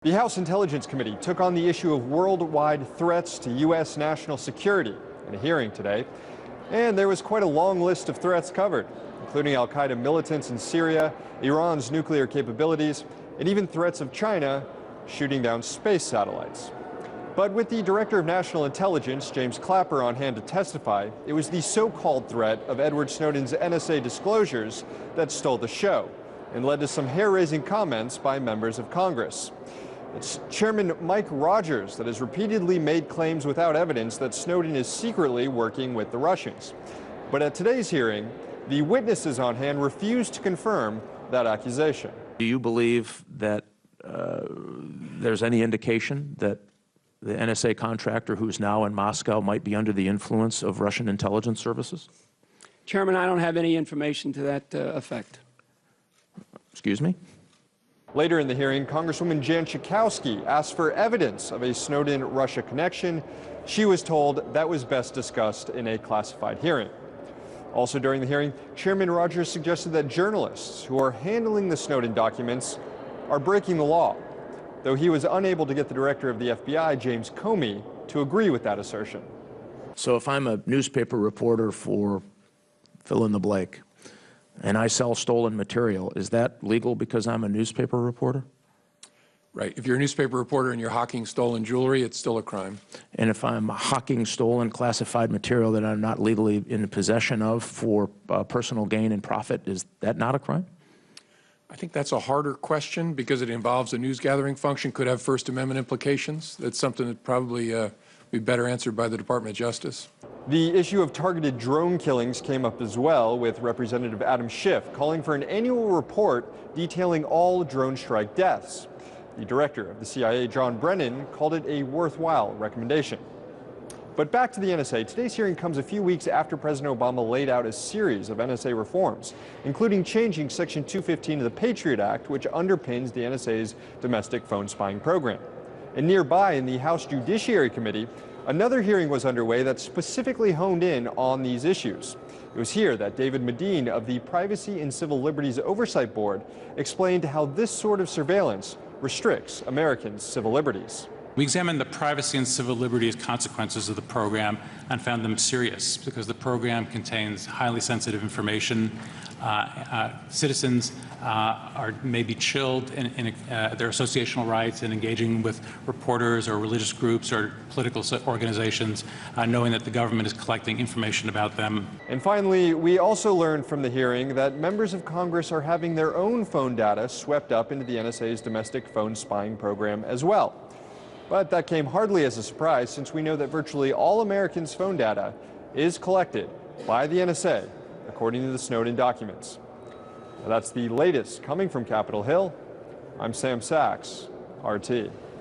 The House Intelligence Committee took on the issue of worldwide threats to U.S. national security in a hearing today. And there was quite a long list of threats covered, including al-Qaeda militants in Syria, Iran's nuclear capabilities, and even threats of China shooting down space satellites. But with the Director of National Intelligence, James Clapper, on hand to testify, it was the so-called threat of Edward Snowden's NSA disclosures that stole the show and led to some hair-raising comments by members of Congress. It's Chairman Mike Rogers that has repeatedly made claims without evidence that Snowden is secretly working with the Russians. But at today's hearing, the witnesses on hand refused to confirm that accusation. Do you believe that there's any indication that the NSA contractor who's now in Moscow might be under the influence of Russian intelligence services? Chairman, I don't have any information to that effect. Excuse me? Later in the hearing, Congresswoman Jan Schakowsky asked for evidence of a Snowden-Russia connection. She was told that was best discussed in a classified hearing. Also during the hearing, Chairman Rogers suggested that journalists who are handling the Snowden documents are breaking the law, though he was unable to get the director of the FBI, James Comey, to agree with that assertion. So if I'm a newspaper reporter for fill in the blank, and I sell stolen material, is that legal because I'm a newspaper reporter? Right. If you're a newspaper reporter and you're hawking stolen jewelry, it's still a crime. And if I'm hawking stolen classified material that I'm not legally in possession of for personal gain and profit, is that not a crime? I think that's a harder question because it involves a news gathering function, could have First Amendment implications. That's something that probably be better answered by the Department of Justice. The issue of targeted drone killings came up as well, with Representative Adam Schiff calling for an annual report detailing all drone strike deaths. The director of the CIA, John Brennan, called it a worthwhile recommendation. But back to the NSA, today's hearing comes a few weeks after President Obama laid out a series of NSA reforms, including changing Section 215 of the Patriot Act, which underpins the NSA's domestic phone spying program. And nearby in the House Judiciary Committee, another hearing was underway that specifically honed in on these issues. It was here that David Medine of the Privacy and Civil Liberties Oversight Board explained how this sort of surveillance restricts Americans' civil liberties. We examined the privacy and civil liberties consequences of the program and found them serious because the program contains highly sensitive information. Citizens may be chilled in their associational rights in engaging with reporters or religious groups or political organizations, knowing that the government is collecting information about them. And finally, we also learned from the hearing that members of Congress are having their own phone data swept up into the NSA's domestic phone spying program as well. But that came hardly as a surprise, since we know that virtually all Americans' phone data is collected by the NSA, according to the Snowden documents. Now, that's the latest coming from Capitol Hill. I'm Sam Sachs, RT.